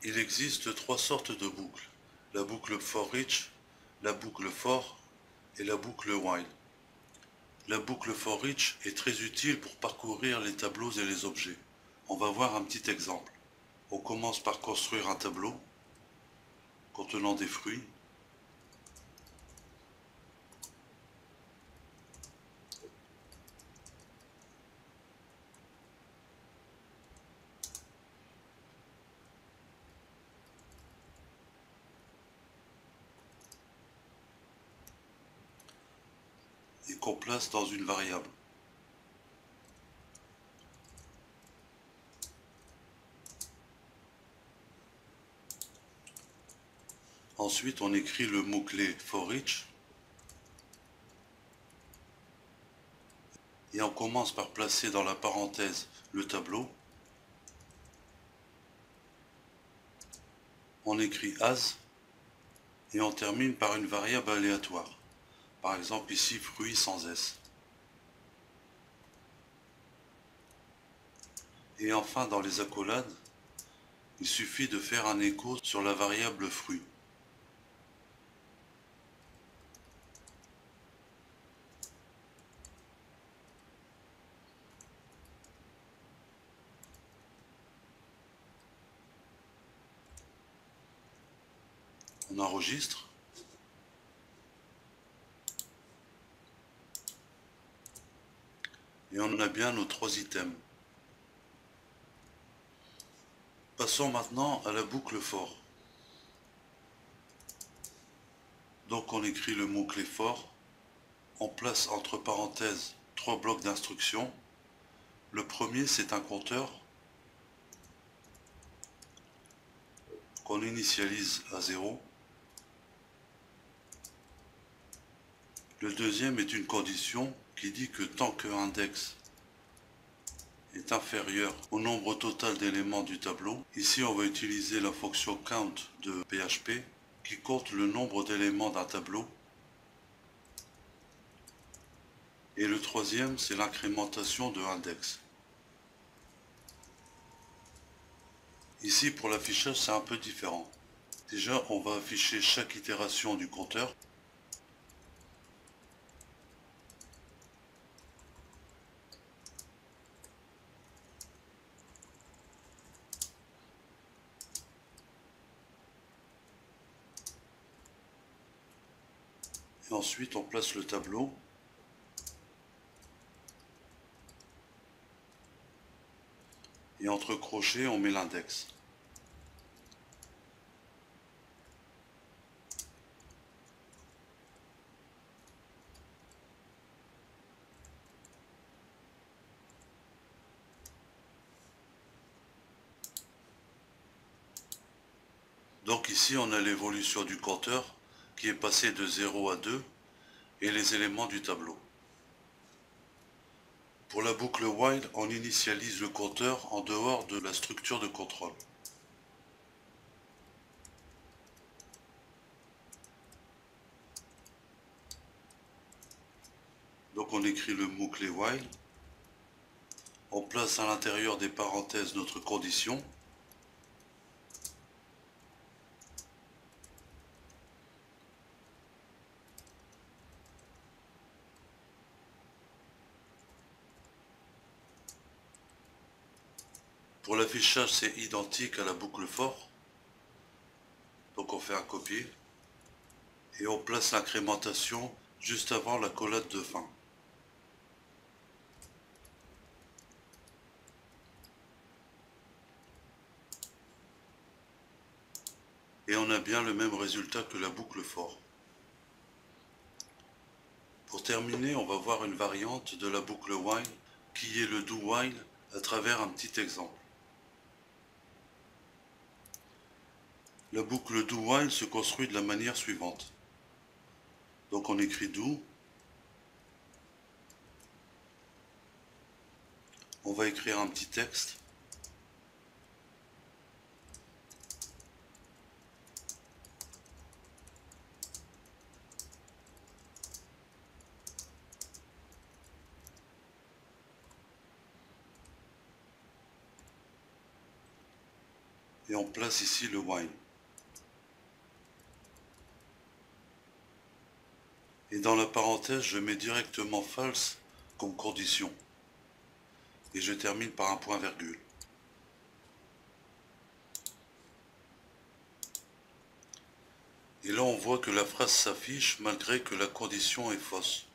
Il existe trois sortes de boucles, la boucle for each, la boucle for et la boucle while. La boucle for each est très utile pour parcourir les tableaux et les objets. On va voir un petit exemple. On commence par construire un tableau contenant des fruits. Et qu'on place dans une variable. Ensuite, on écrit le mot-clé for each. Et on commence par placer dans la parenthèse le tableau. On écrit as et on termine par une variable aléatoire. Par exemple ici, fruit sans S. Et enfin, dans les accolades, il suffit de faire un écho sur la variable fruit. On enregistre. Et on a bien nos trois items. Passons maintenant à la boucle for. Donc on écrit le mot-clé for. On place entre parenthèses trois blocs d'instructions. Le premier, c'est un compteur qu'on initialise à 0. Le deuxième est une condition qui dit que tant que index est inférieur au nombre total d'éléments du tableau, ici on va utiliser la fonction count de PHP qui compte le nombre d'éléments d'un tableau. Et le troisième, c'est l'incrémentation de index. Ici, pour l'affichage, c'est un peu différent. Déjà, on va afficher chaque itération du compteur. Et ensuite, on place le tableau. Et entre crochets, on met l'index. Donc ici, on a l'évolution du compteur qui est passé de 0 à 2 et les éléments du tableau. Pour la boucle while, on initialise le compteur en dehors de la structure de contrôle. Donc on écrit le mot-clé while. On place à l'intérieur des parenthèses notre condition. Pour l'affichage, c'est identique à la boucle for. Donc on fait un copier. Et on place l'incrémentation juste avant l'accolade de fin. Et on a bien le même résultat que la boucle for. Pour terminer, on va voir une variante de la boucle while qui est le do while à travers un petit exemple. La boucle do while se construit de la manière suivante. Donc on écrit do. On va écrire un petit texte. et on place ici le while. Et dans la parenthèse, je mets directement false comme condition. Et je termine par un point virgule. Et là, on voit que la phrase s'affiche malgré que la condition est fausse.